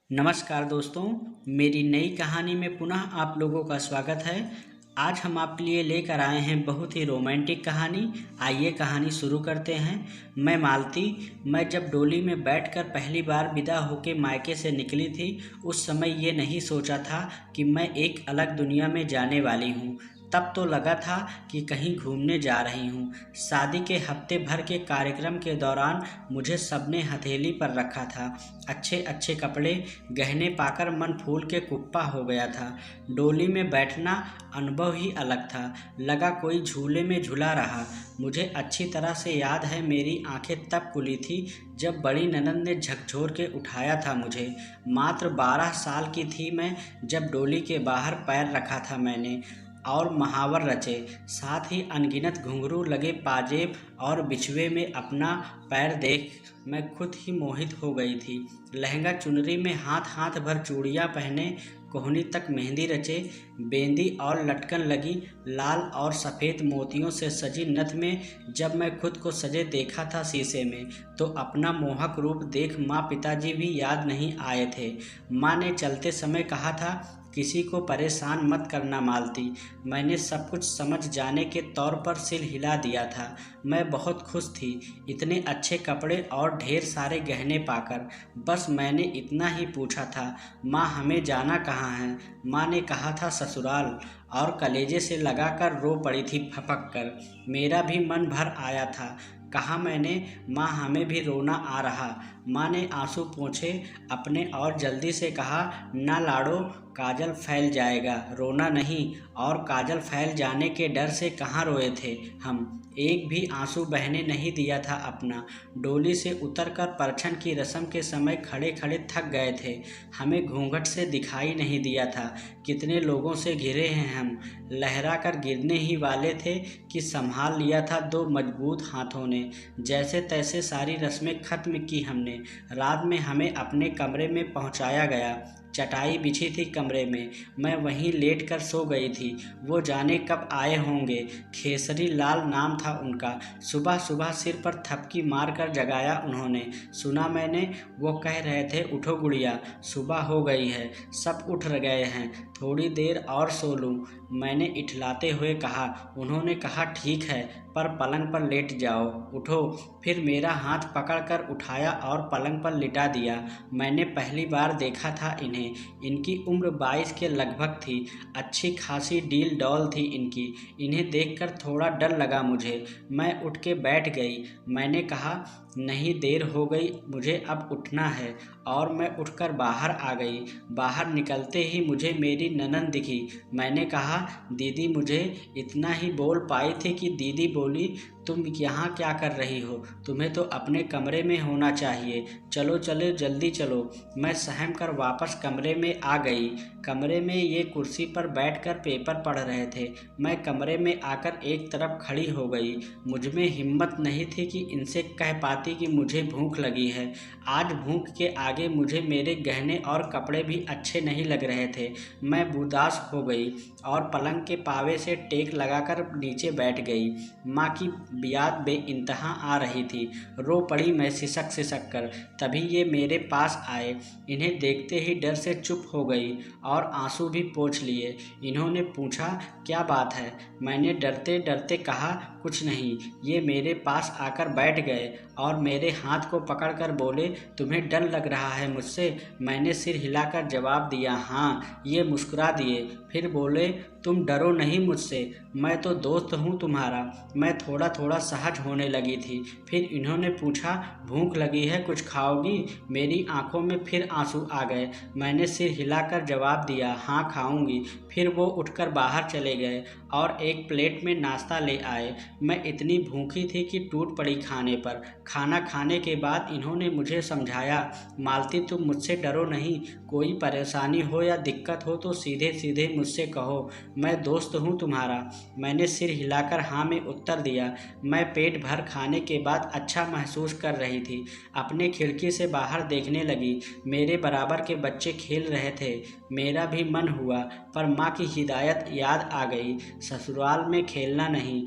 नमस्कार दोस्तों, मेरी नई कहानी में पुनः आप लोगों का स्वागत है। आज हम आपके लिए लेकर आए हैं बहुत ही रोमांटिक कहानी। आइए कहानी शुरू करते हैं। मैं मालती। मैं जब डोली में बैठकर पहली बार विदा होके मायके से निकली थी, उस समय ये नहीं सोचा था कि मैं एक अलग दुनिया में जाने वाली हूँ। तब तो लगा था कि कहीं घूमने जा रही हूँ। शादी के हफ्ते भर के कार्यक्रम के दौरान मुझे सबने हथेली पर रखा था। अच्छे अच्छे कपड़े गहने पाकर मन फूल के कुप्पा हो गया था। डोली में बैठना अनुभव ही अलग था। लगा कोई झूले में झूला रहा। मुझे अच्छी तरह से याद है, मेरी आंखें तब खुली थी जब बड़ी ननद ने झकझोर के उठाया था मुझे। मात्र 12 साल की थी मैं जब डोली के बाहर पैर रखा था मैंने, और महावर रचे। साथ ही अनगिनत घुंघरू लगे पाजेब और बिछुए में अपना पैर देख मैं खुद ही मोहित हो गई थी। लहंगा चुनरी में हाथ हाथ भर चूड़ियाँ पहने, कोहनी तक मेहंदी रचे, बेंदी और लटकन लगी, लाल और सफ़ेद मोतियों से सजी नथ में जब मैं खुद को सजे देखा था शीशे में, तो अपना मोहक रूप देख माँ पिताजी भी याद नहीं आए थे। माँ ने चलते समय कहा था, किसी को परेशान मत करना मालती। मैंने सब कुछ समझ जाने के तौर पर सिर हिला दिया था। मैं बहुत खुश थी, इतने अच्छे कपड़े और ढेर सारे गहने पाकर। बस मैंने इतना ही पूछा था, माँ हमें जाना कहाँ है? माँ ने कहा था ससुराल, और कलेजे से लगाकर रो पड़ी थी फपक कर। मेरा भी मन भर आया था। कहा मैंने, माँ हमें भी रोना आ रहा। माँ ने आंसू पोंछे अपने और जल्दी से कहा, ना लाड़ो, काजल फैल जाएगा, रोना नहीं। और काजल फैल जाने के डर से कहाँ रोए थे हम। एक भी आंसू बहने नहीं दिया था अपना। डोली से उतरकर परछन की रस्म के समय खड़े खड़े थक गए थे। हमें घूंघट से दिखाई नहीं दिया था। कितने लोगों से घिरे हैं हम। लहरा कर गिरने ही वाले थे कि संभाल लिया था दो मजबूत हाथों ने। जैसे तैसे सारी रस्में खत्म की हमने। रात में हमें अपने कमरे में पहुंचाया गया। चटाई बिछी थी कमरे में, मैं वहीं लेट कर सो गई थी। वो जाने कब आए होंगे। खेसरी लाल नाम था उनका। सुबह सुबह सिर पर थपकी मार कर जगाया उन्होंने। सुना मैंने, वो कह रहे थे, उठो गुड़िया, सुबह हो गई है, सब उठ गए हैं, थोड़ी देर और सो लूँ। मैंने इठलाते हुए कहा। उन्होंने कहा, ठीक है, पर पलंग पर लेट जाओ, उठो। फिर मेरा हाथ पकड़कर उठाया और पलंग पर लिटा दिया। मैंने पहली बार देखा था इन्हें। इनकी उम्र 22 के लगभग थी। अच्छी खासी डील डॉल थी इनकी। इन्हें देखकर थोड़ा डर लगा मुझे। मैं उठ के बैठ गई। मैंने कहा, नहीं, देर हो गई, मुझे अब उठना है। और मैं उठकर बाहर आ गई। बाहर निकलते ही मुझे मेरी ननद दिखी। मैंने कहा, दीदी। मुझे इतना ही बोल पाई थी कि दीदी बोली, तुम यहाँ क्या कर रही हो? तुम्हें तो अपने कमरे में होना चाहिए। चलो चलो, जल्दी चलो। मैं सहम कर वापस कमरे में आ गई। कमरे में ये कुर्सी पर बैठकर पेपर पढ़ रहे थे। मैं कमरे में आकर एक तरफ खड़ी हो गई। मुझ में हिम्मत नहीं थी कि इनसे कह पाती कि मुझे भूख लगी है। आज भूख के आगे मुझे मेरे गहने और कपड़े भी अच्छे नहीं लग रहे थे। मैं उदास हो गई और पलंग के पावे से टेक लगाकर नीचे बैठ गई। माँ की याद बेइंतहा आ रही थी। रो पड़ी मैं सिसक सिसक कर। तभी ये मेरे पास आए। इन्हें देखते ही डर से चुप हो गई और आंसू भी पोंछ लिए। इन्होंने पूछा, क्या बात है? मैंने डरते डरते कहा, कुछ नहीं। ये मेरे पास आकर बैठ गए और मेरे हाथ को पकड़कर बोले, तुम्हें डर लग रहा है मुझसे? मैंने सिर हिलाकर जवाब दिया, हाँ। ये मुस्कुरा दिए, फिर बोले, तुम डरो नहीं मुझसे, मैं तो दोस्त हूँ तुम्हारा। मैं थोड़ा थोड़ा सहज होने लगी थी। फिर इन्होंने पूछा, भूख लगी है, कुछ खाओगी? मेरी आंखों में फिर आंसू आ गए। मैंने सिर हिलाकर जवाब दिया, हाँ खाऊंगी। फिर वो उठकर बाहर चले गए और एक प्लेट में नाश्ता ले आए। मैं इतनी भूखी थी कि टूट पड़ी खाने पर। खाना खाने के बाद इन्होंने मुझे समझाया, मालती तुम मुझसे डरो नहीं। कोई परेशानी हो या दिक्कत हो तो सीधे सीधे मुझसे कहो, मैं दोस्त हूँ तुम्हारा। मैंने सिर हिलाकर हाँ में उत्तर दिया। मैं पेट भर खाने के बाद अच्छा महसूस कर रही थी। अपने खिड़की से बाहर देखने लगी। मेरे बराबर के बच्चे खेल रहे थे। मेरा भी मन हुआ, पर माँ की हिदायत याद आ गई, ससुराल में खेलना नहीं,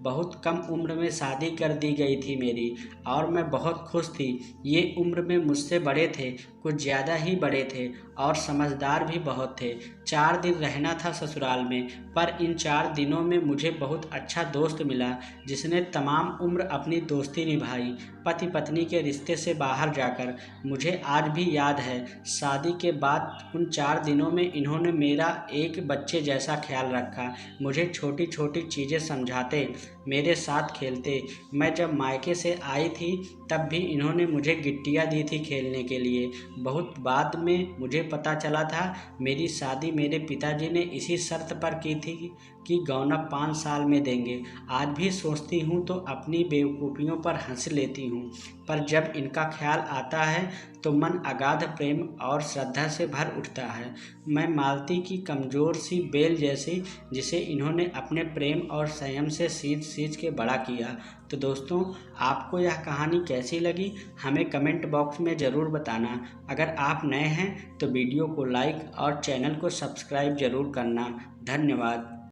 बहुत कम उम्र में शादी कर दी गई थी मेरी, और मैं बहुत खुश थी। ये उम्र में मुझसे बड़े थे, कुछ ज़्यादा ही बड़े थे, और समझदार भी बहुत थे। 4 दिन रहना था ससुराल में, पर इन 4 दिनों में मुझे बहुत अच्छा दोस्त मिला जिसने तमाम उम्र अपनी दोस्ती निभाई, पति पत्नी के रिश्ते से बाहर जाकर। मुझे आज भी याद है, शादी के बाद उन 4 दिनों में इन्होंने मेरा एक बच्चे जैसा ख्याल रखा, मुझे छोटी छोटी चीज़ें समझाते, मेरे साथ खेलते। मैं जब मायके से आई थी तब भी इन्होंने मुझे गिट्टियाँ दी थी खेलने के लिए। बहुत बाद में मुझे पता चला था मेरी शादी मेरे पिताजी ने इसी शर्त पर की थी कि गौना 5 साल में देंगे। आज भी सोचती हूँ तो अपनी बेवकूफ़ियों पर हंस लेती हूँ, पर जब इनका ख्याल आता है तो मन अगाध प्रेम और श्रद्धा से भर उठता है। मैं मालती की कमज़ोर सी बेल जैसी, जिसे इन्होंने अपने प्रेम और संयम से सींच सींच के बड़ा किया। तो दोस्तों, आपको यह कहानी कैसी लगी हमें कमेंट बॉक्स में ज़रूर बताना। अगर आप नए हैं तो वीडियो को लाइक और चैनल को सब्सक्राइब ज़रूर करना। धन्यवाद।